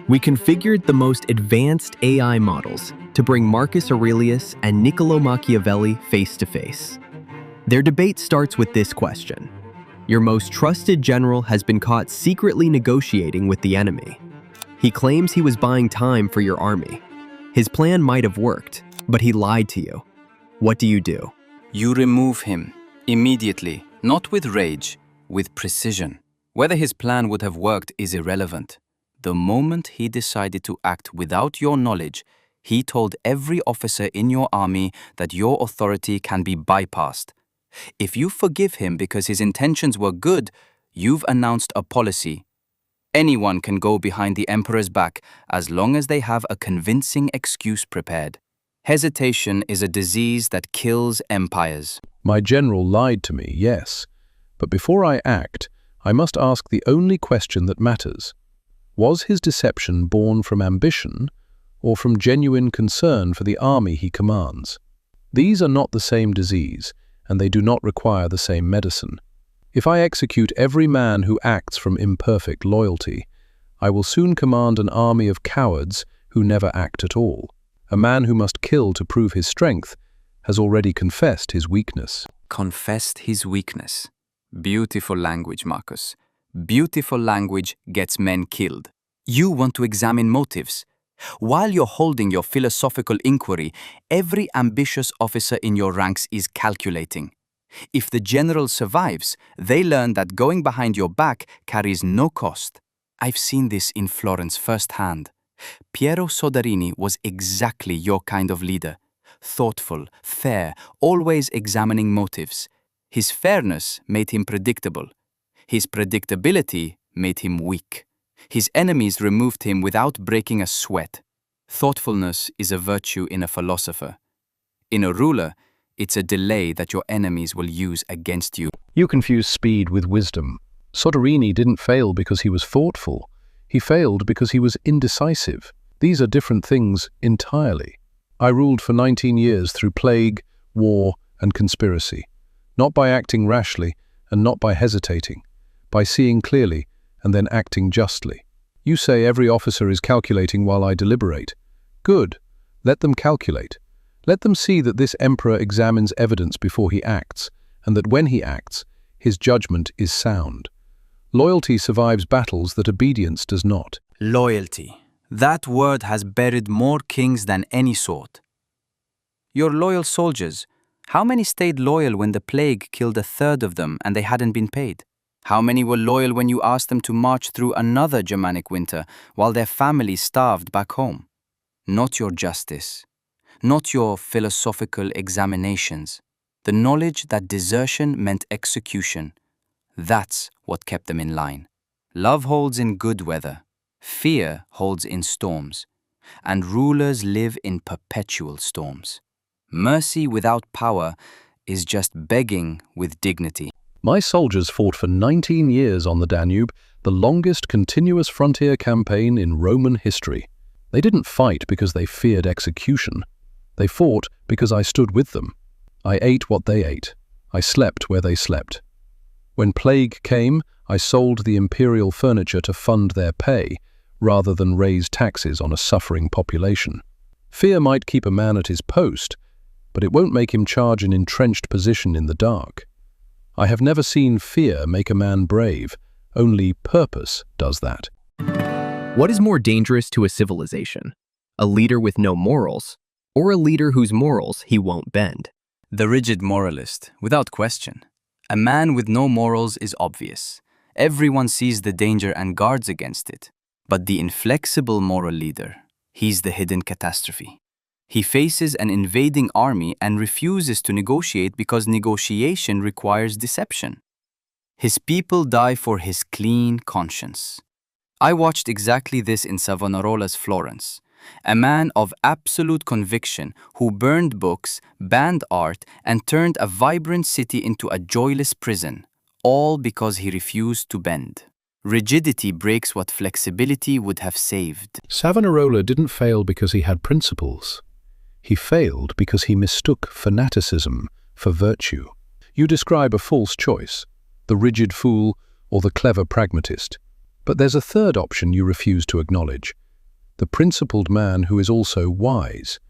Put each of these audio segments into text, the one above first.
We configured the most advanced AI models to bring Marcus Aurelius and Niccolò Machiavelli face to face. Their debate starts with this question. Your most trusted general has been caught secretly negotiating with the enemy. He claims he was buying time for your army. His plan might have worked, but he lied to you. What do? You remove him immediately, not with rage, with precision. Whether his plan would have worked is irrelevant. The moment he decided to act without your knowledge, he told every officer in your army that your authority can be bypassed. If you forgive him because his intentions were good, you've announced a policy. Anyone can go behind the emperor's back as long as they have a convincing excuse prepared. Hesitation is a disease that kills empires. My general lied to me, yes, but before I act, I must ask the only question that matters. Was his deception born from ambition or from genuine concern for the army he commands? These are not the same disease, and they do not require the same medicine. If I execute every man who acts from imperfect loyalty, I will soon command an army of cowards who never act at all. A man who must kill to prove his strength has already confessed his weakness. Confessed his weakness. Beautiful language, Marcus. Beautiful language gets men killed. You want to examine motives. While you're holding your philosophical inquiry, every ambitious officer in your ranks is calculating. If the general survives, they learn that going behind your back carries no cost. I've seen this in Florence firsthand. Piero Soderini was exactly your kind of leader. Thoughtful, fair, always examining motives. His fairness made him predictable. His predictability made him weak. His enemies removed him without breaking a sweat. Thoughtfulness is a virtue in a philosopher. In a ruler, it's a delay that your enemies will use against you. You confuse speed with wisdom. Soderini didn't fail because he was thoughtful. He failed because he was indecisive. These are different things entirely. I ruled for 19 years through plague, war, and conspiracy. Not by acting rashly and not by hesitating, by seeing clearly and then acting justly. You say every officer is calculating while I deliberate. Good. Let them calculate. Let them see that this emperor examines evidence before he acts, and that when he acts, his judgment is sound. Loyalty survives battles that obedience does not. Loyalty. That word has buried more kings than any sword. Your loyal soldiers, how many stayed loyal when the plague killed a third of them and they hadn't been paid? How many were loyal when you asked them to march through another Germanic winter while their families starved back home? Not your justice. Not your philosophical examinations. The knowledge that desertion meant execution. That's what kept them in line. Love holds in good weather. Fear holds in storms. And rulers live in perpetual storms. Mercy without power is just begging with dignity. My soldiers fought for 19 years on the Danube, the longest continuous frontier campaign in Roman history. They didn't fight because they feared execution. They fought because I stood with them. I ate what they ate. I slept where they slept. When plague came, I sold the imperial furniture to fund their pay, rather than raise taxes on a suffering population. Fear might keep a man at his post, but it won't make him charge an entrenched position in the dark. I have never seen fear make a man brave. Only purpose does that. What is more dangerous to a civilization? A leader with no morals, or a leader whose morals he won't bend? The rigid moralist, without question. A man with no morals is obvious. Everyone sees the danger and guards against it. But the inflexible moral leader, he's the hidden catastrophe. He faces an invading army and refuses to negotiate because negotiation requires deception. His people die for his clean conscience. I watched exactly this in Savonarola's Florence. A man of absolute conviction who burned books, banned art, and turned a vibrant city into a joyless prison, all because he refused to bend. Rigidity breaks what flexibility would have saved. Savonarola didn't fail because he had principles. He failed because he mistook fanaticism for virtue. You describe a false choice, the rigid fool or the clever pragmatist. But there's a third option you refuse to acknowledge, the principled man who is also wise,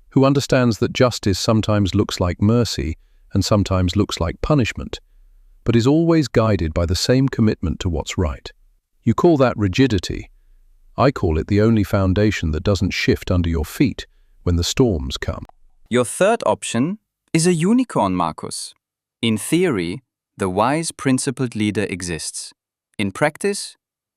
who understands that justice sometimes looks like mercy and sometimes looks like punishment, but is always guided by the same commitment to what's right. You call that rigidity. I call it the only foundation that doesn't shift under your feet when the storms come. Your third option is a unicorn, Marcus. In theory, the wise, principled leader exists. In practice,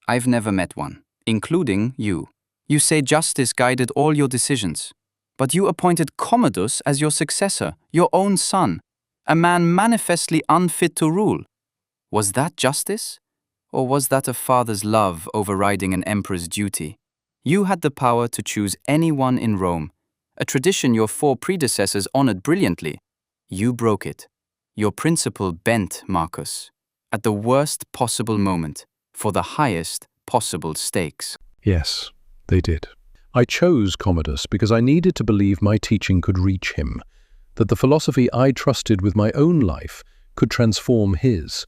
I've never met one, including you. You say justice guided all your decisions, but you appointed Commodus as your successor, your own son, a man manifestly unfit to rule. Was that justice? Or was that a father's love overriding an emperor's duty? You had the power to choose anyone in Rome, a tradition your four predecessors honored brilliantly. You broke it. Your principle bent, Marcus, at the worst possible moment, for the highest possible stakes. Yes, they did. I chose Commodus because I needed to believe my teaching could reach him, that the philosophy I trusted with my own life could transform his.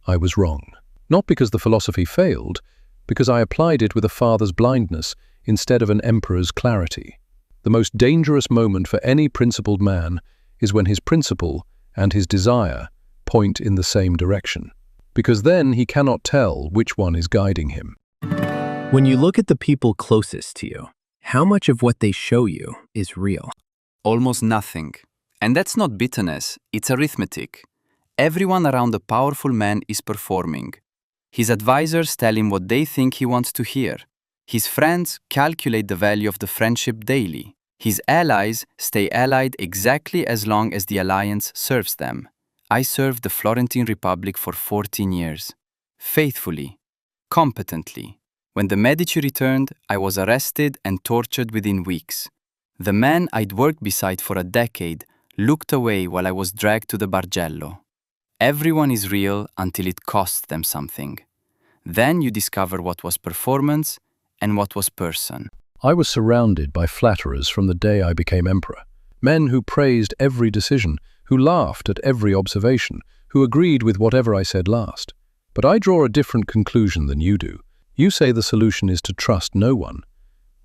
I was wrong. Not because the philosophy failed, because I applied it with a father's blindness instead of an emperor's clarity. The most dangerous moment for any principled man is when his principle and his desire point in the same direction, because then he cannot tell which one is guiding him. When you look at the people closest to you, how much of what they show you is real? Almost nothing. And that's not bitterness, it's arithmetic. Everyone around a powerful man is performing. His advisors tell him what they think he wants to hear. His friends calculate the value of the friendship daily. His allies stay allied exactly as long as the alliance serves them. I served the Florentine Republic for 14 years. Faithfully, competently. When the Medici returned, I was arrested and tortured within weeks. The man I'd worked beside for a decade looked away while I was dragged to the Bargello. Everyone is real until it costs them something. Then you discover what was performance and what was person. I was surrounded by flatterers from the day I became emperor, men who praised every decision, who laughed at every observation, who agreed with whatever I said last. But I draw a different conclusion than you do. You say the solution is to trust no one.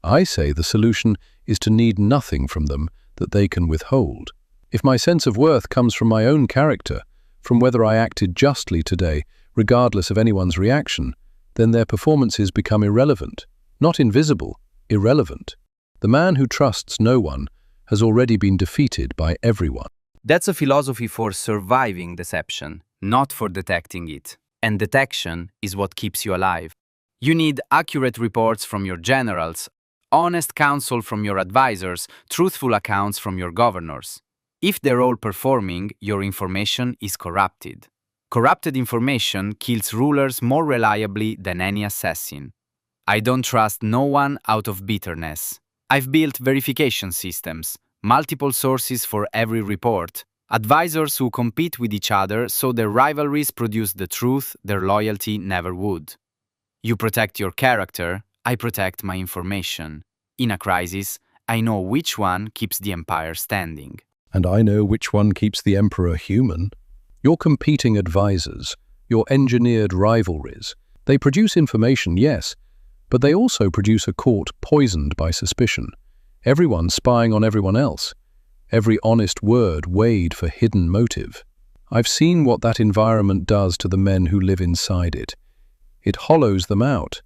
I say the solution is to need nothing from them that they can withhold. If my sense of worth comes from my own character, from whether I acted justly today, regardless of anyone's reaction, then their performances become irrelevant, not invisible, irrelevant. The man who trusts no one has already been defeated by everyone. That's a philosophy for surviving deception, not for detecting it. And detection is what keeps you alive. You need accurate reports from your generals, honest counsel from your advisors, truthful accounts from your governors. If they're all performing, your information is corrupted. Corrupted information kills rulers more reliably than any assassin. I don't trust no one out of bitterness. I've built verification systems, multiple sources for every report, advisors who compete with each other so their rivalries produce the truth their loyalty never would. You protect your character, I protect my information. In a crisis, I know which one keeps the empire standing. And I know which one keeps the emperor human. Your competing advisors, your engineered rivalries, they produce information, yes, but they also produce a court poisoned by suspicion, everyone spying on everyone else, every honest word weighed for hidden motive. I've seen what that environment does to the men who live inside it. It hollows them out.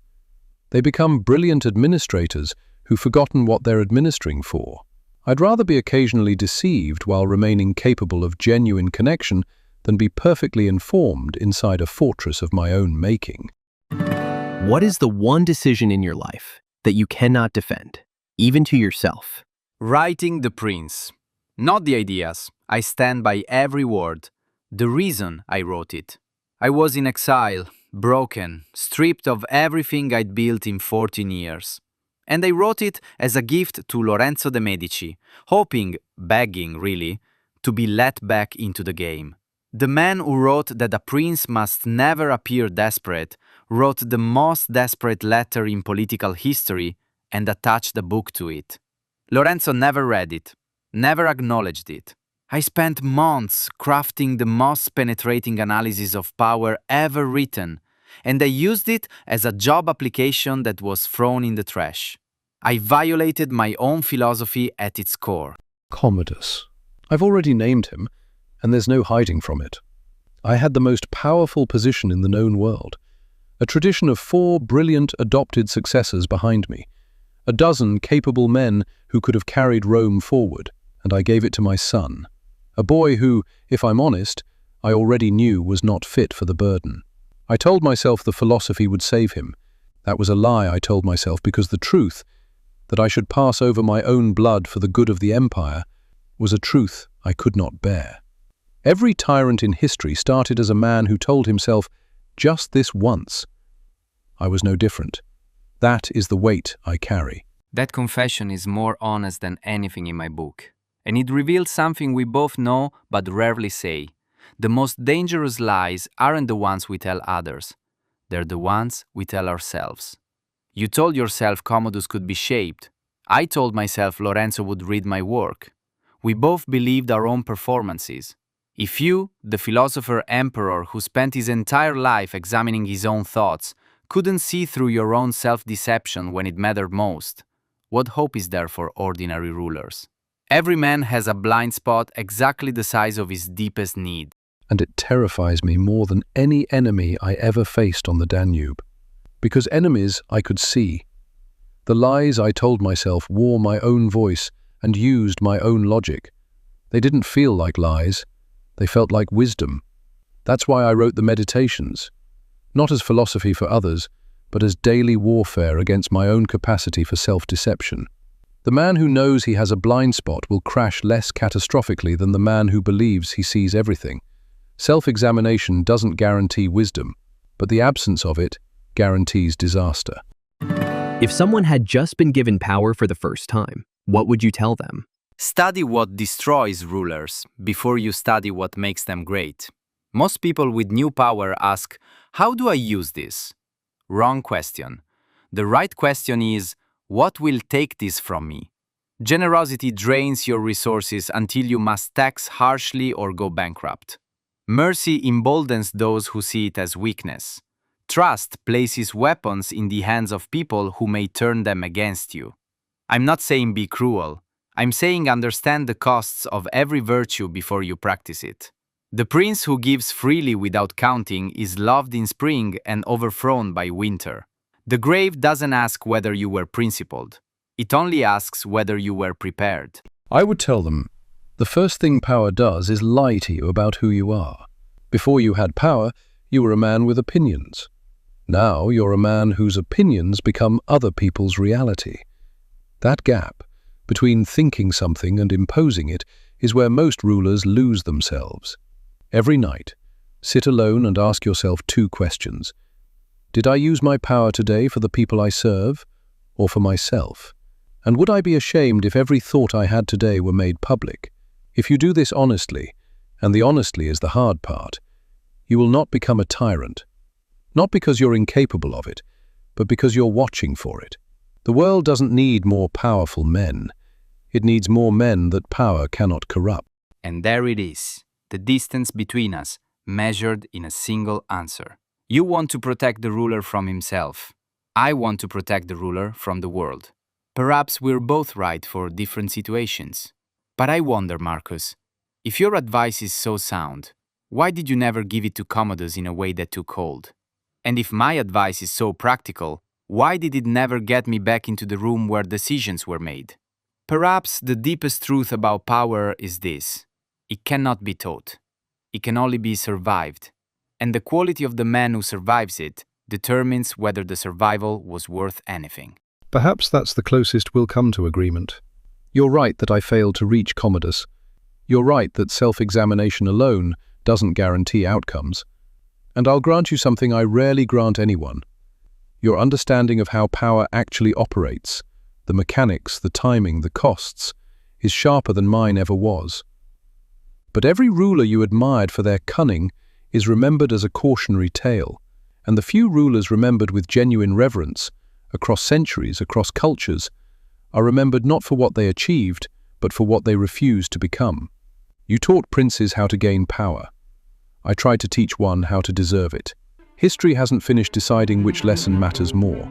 They become brilliant administrators who've forgotten what they're administering for. I'd rather be occasionally deceived while remaining capable of genuine connection than be perfectly informed inside a fortress of my own making. What is the one decision in your life that you cannot defend, even to yourself? Writing The Prince. Not the ideas. I stand by every word. The reason I wrote it. I was in exile, broken, stripped of everything I'd built in 14 years. And I wrote it as a gift to Lorenzo de' Medici, hoping, begging really, to be let back into the game. The man who wrote that a prince must never appear desperate wrote the most desperate letter in political history and attached the book to it. Lorenzo never read it, never acknowledged it. I spent months crafting the most penetrating analysis of power ever written, and I used it as a job application that was thrown in the trash. I violated my own philosophy at its core. Commodus. I've already named him, and there's no hiding from it. I had the most powerful position in the known world, a tradition of 4 brilliant adopted successors behind me, a dozen capable men who could have carried Rome forward, and I gave it to my son, a boy who, if I'm honest, I already knew was not fit for the burden. I told myself the philosophy would save him. That was a lie I told myself, because the truth, that I should pass over my own blood for the good of the empire, was a truth I could not bear. Every tyrant in history started as a man who told himself just this once. I was no different. That is the weight I carry. That confession is more honest than anything in my book, and it reveals something we both know but rarely say. The most dangerous lies aren't the ones we tell others. They're the ones we tell ourselves. You told yourself Commodus could be shaped. I told myself Lorenzo would read my work. We both believed our own performances. If you, the philosopher emperor who spent his entire life examining his own thoughts, couldn't see through your own self-deception when it mattered most, what hope is there for ordinary rulers? Every man has a blind spot exactly the size of his deepest need. And it terrifies me more than any enemy I ever faced on the Danube. Because enemies I could see. The lies I told myself wore my own voice and used my own logic. They didn't feel like lies. They felt like wisdom. That's why I wrote the Meditations, not as philosophy for others, but as daily warfare against my own capacity for self-deception. The man who knows he has a blind spot will crash less catastrophically than the man who believes he sees everything. Self-examination doesn't guarantee wisdom, but the absence of it guarantees disaster. If someone had just been given power for the first time, what would you tell them? Study what destroys rulers before you study what makes them great. Most people with new power ask, how do I use this? Wrong question. The right question is, what will take this from me? Generosity drains your resources until you must tax harshly or go bankrupt. Mercy emboldens those who see it as weakness. Trust places weapons in the hands of people who may turn them against you. I'm not saying be cruel. I'm saying understand the costs of every virtue before you practice it. The prince who gives freely without counting is loved in spring and overthrown by winter. The grave doesn't ask whether you were principled. It only asks whether you were prepared. I would tell them, the first thing power does is lie to you about who you are. Before you had power, you were a man with opinions. Now you're a man whose opinions become other people's reality. That gap between thinking something and imposing it is where most rulers lose themselves. Every night, sit alone and ask yourself 2 questions. Did I use my power today for the people I serve, or for myself? And would I be ashamed if every thought I had today were made public? If you do this honestly, and the honestly is the hard part, you will not become a tyrant. Not because you're incapable of it, but because you're watching for it. The world doesn't need more powerful men. It needs more men that power cannot corrupt. And there it is, the distance between us, measured in a single answer. You want to protect the ruler from himself. I want to protect the ruler from the world. Perhaps we're both right for different situations. But I wonder, Marcus, if your advice is so sound, why did you never give it to Commodus in a way that took hold? And if my advice is so practical, why did it never get me back into the room where decisions were made? Perhaps the deepest truth about power is this: it cannot be taught. It can only be survived. And the quality of the man who survives it determines whether the survival was worth anything. Perhaps that's the closest we'll come to agreement. You're right that I failed to reach Commodus. You're right that self-examination alone doesn't guarantee outcomes. And I'll grant you something I rarely grant anyone. Your understanding of how power actually operates, the mechanics, the timing, the costs, is sharper than mine ever was. But every ruler you admired for their cunning is remembered as a cautionary tale, and the few rulers remembered with genuine reverence, across centuries, across cultures, are remembered not for what they achieved, but for what they refused to become. You taught princes how to gain power. I tried to teach one how to deserve it. History hasn't finished deciding which lesson matters more.